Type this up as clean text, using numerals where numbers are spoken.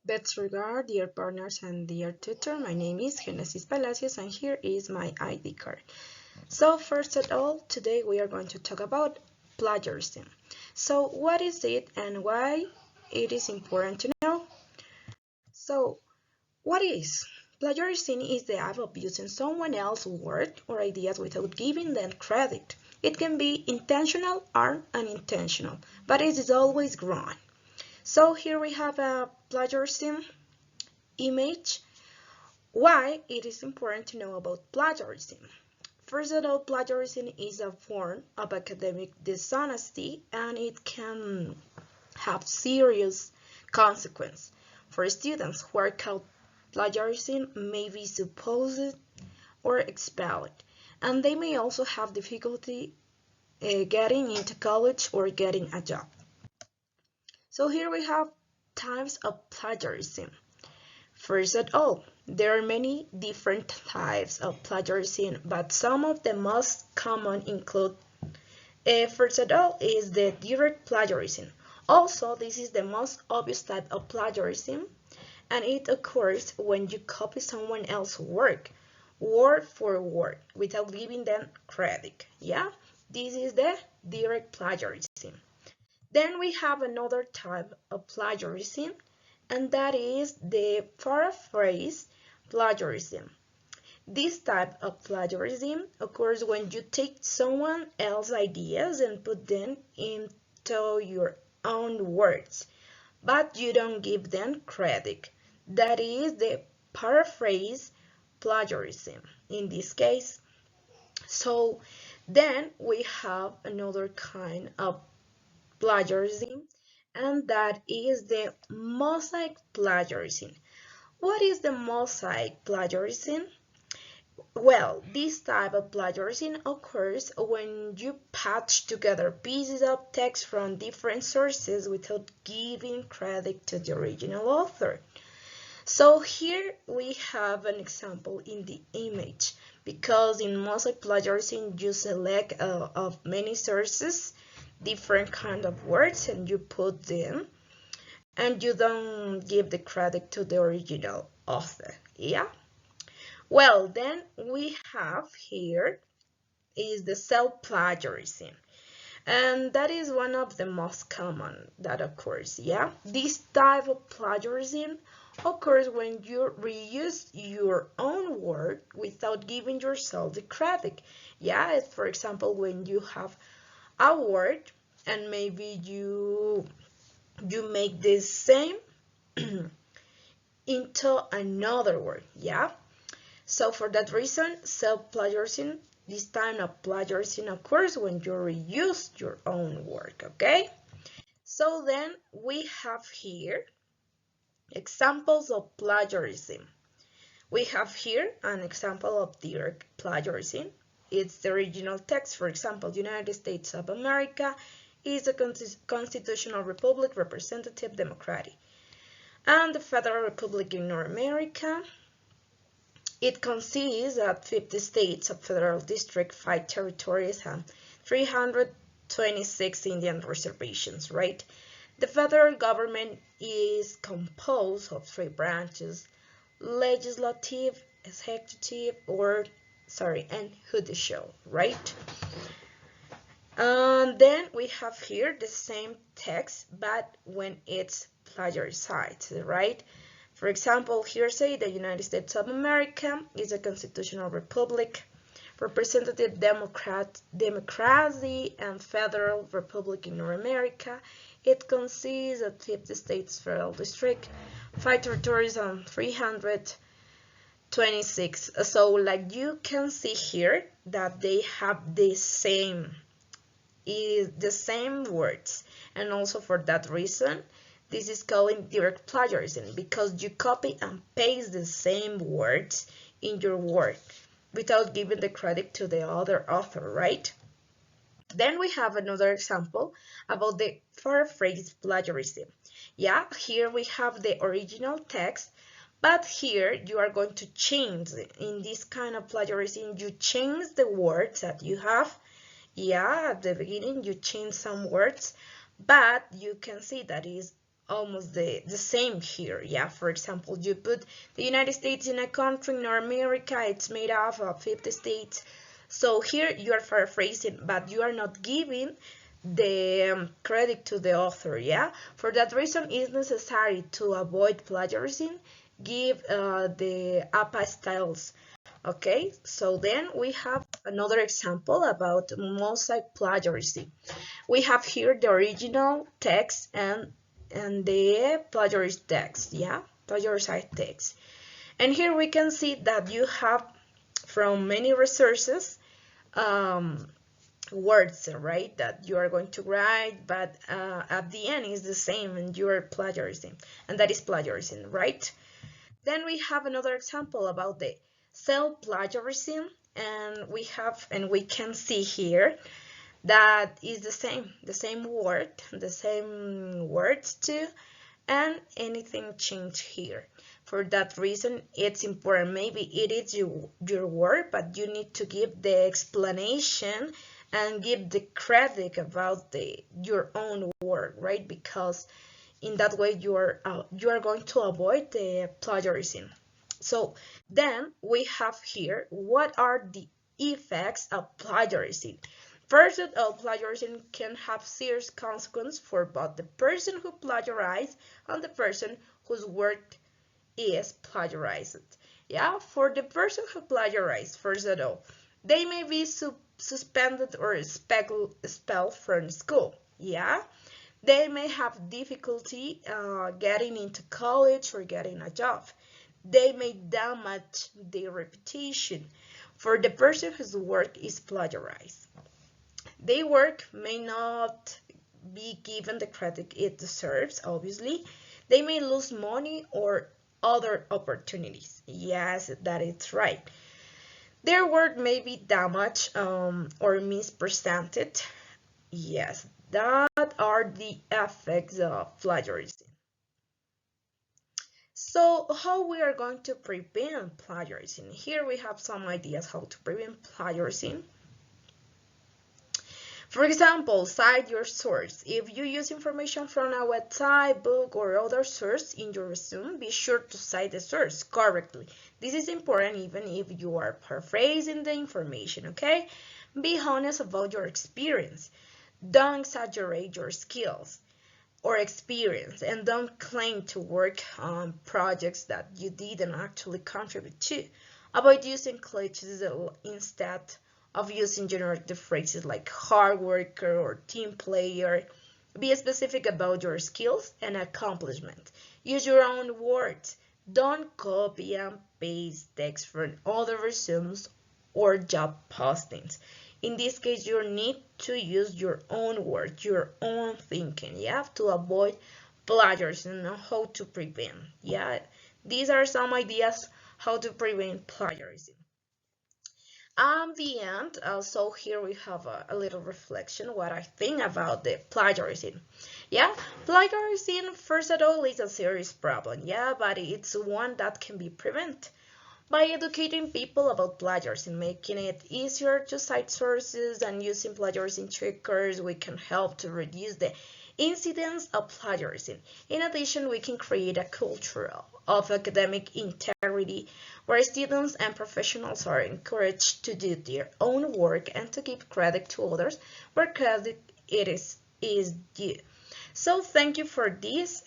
Best regard, dear partners and dear tutor. My name is Genesis Palacios and here is my ID card. So first of all, today we are going to talk about plagiarism. So what is it and why it is important to know? So what is? Plagiarism is the act of using someone else's work or ideas without giving them credit. It can be intentional or unintentional, but it is always wrong. So here we have a plagiarism image. Why it is important to know about plagiarism. First of all, plagiarism is a form of academic dishonesty and it can have serious consequences. For students who are caught plagiarism may be supposed or expelled, and they may also have difficulty getting into college or getting a job. So here we have types of plagiarism. First of all, there are many different types of plagiarism, but some of the most common include, first of all, is the direct plagiarism. Also, this is the most obvious type of plagiarism, and it occurs when you copy someone else's work, word for word, without giving them credit. Yeah, this is the direct plagiarism. Then we have another type of plagiarism, and that is the paraphrase plagiarism. This type of plagiarism occurs when you take someone else's ideas and put them into your own words, but you don't give them credit. That is the paraphrase plagiarism in this case. So then we have another kind of plagiarism, and that is the mosaic plagiarism. What is the mosaic plagiarism? Well, this type of plagiarism occurs when you patch together pieces of text from different sources without giving credit to the original author. So here we have an example in the image, because in mosaic plagiarism you select of many sources different kind of words and you put them and you don't give the credit to the original author. Yeah, well, then we have here is the self-plagiarism, and that is one of the most common that occurs. Yeah, this type of plagiarism occurs when you reuse your own work without giving yourself the credit. Yeah, it's, for example, when you have a word and maybe you make the same into another word. Yeah, so for that reason, self-plagiarism, this kind of plagiarism occurs when you reuse your own work. Okay, so then we have here examples of plagiarism. We have here an example of direct plagiarism. It's the original text. For example, the United States of America is a constitutional republic, representative democratic. And the Federal Republic in North America, it consists of 50 states, a federal district, 5 territories, and 326 Indian reservations, right? The federal government is composed of 3 branches: legislative, executive, and judicial, right? And then we have here the same text, but when it's plagiarized, right? For example, here say the United States of America is a constitutional republic, representative democracy, and federal republic in North America. It consists of 50 states, federal district, 5 territories, and 326. So like you can see here that they have the same words, and also for that reason this is called direct plagiarism, because you copy and paste the same words in your work without giving the credit to the other author, right? Then we have another example about the paraphrase plagiarism. Yeah, here we have the original text, but here you are going to change it. In this kind of plagiarism, you change the words that you have. Yeah, at the beginning you change some words, but you can see that is almost the same here. Yeah, for example, you put the United States in a country, North America, it's made up of 50 states. So here you are paraphrasing, but you are not giving the credit to the author. Yeah, for that reason it's necessary to avoid plagiarism, give the APA styles. Okay, so then we have another example about mosaic plagiarism. We have here the original text and the plagiarized text. Yeah, plagiarized text. And here we can see that you have from many resources um, words, right, that you are going to write, but at the end is the same and you are plagiarizing, and that is plagiarism, right? Then we have another example about the self-plagiarism, and we can see here that is the same word, the same words too, and anything changed here. For that reason, it's important. Maybe it is your word, but you need to give the explanation and give the credit about your own word, right? Because in that way you are going to avoid the plagiarism. So then we have here what are the effects of plagiarism. First of all, plagiarism can have serious consequences for both the person who plagiarized and the person whose work is plagiarized. Yeah, for the person who plagiarized, first of all, they may be suspended or expelled from school. Yeah, they may have difficulty getting into college or getting a job. They may damage their reputation for the person whose work is plagiarized. Their work may not be given the credit it deserves, obviously. They may lose money or other opportunities. Yes, that is right. Their work may be damaged or mispresented. Yes, that are the effects of plagiarism. So how we are going to prevent plagiarism? Here we have some ideas how to prevent plagiarism. For example, cite your source. If you use information from a website, book, or other source in your resume, be sure to cite the source correctly. This is important even if you are paraphrasing the information, okay? Be honest about your experience. Don't exaggerate your skills or experience, and don't claim to work on projects that you didn't actually contribute to. Avoid using cliches instead of using generative phrases like hard worker or team player. Be specific about your skills and accomplishments. Use your own words. Don't copy and paste text from other resumes or job postings. In this case, you need to use your own words, your own thinking. You have to avoid plagiarism and how to prevent. Yeah, these are some ideas how to prevent plagiarism. The end, so here we have a little reflection what I think about the plagiarism. Yeah, plagiarism, first of all, is a serious problem. Yeah, but it's one that can be prevented. By educating people about plagiarism, making it easier to cite sources and using plagiarism checkers, we can help to reduce the incidence of plagiarism. In addition, we can create a culture of academic integrity where students and professionals are encouraged to do their own work and to give credit to others where credit is due. So thank you for this.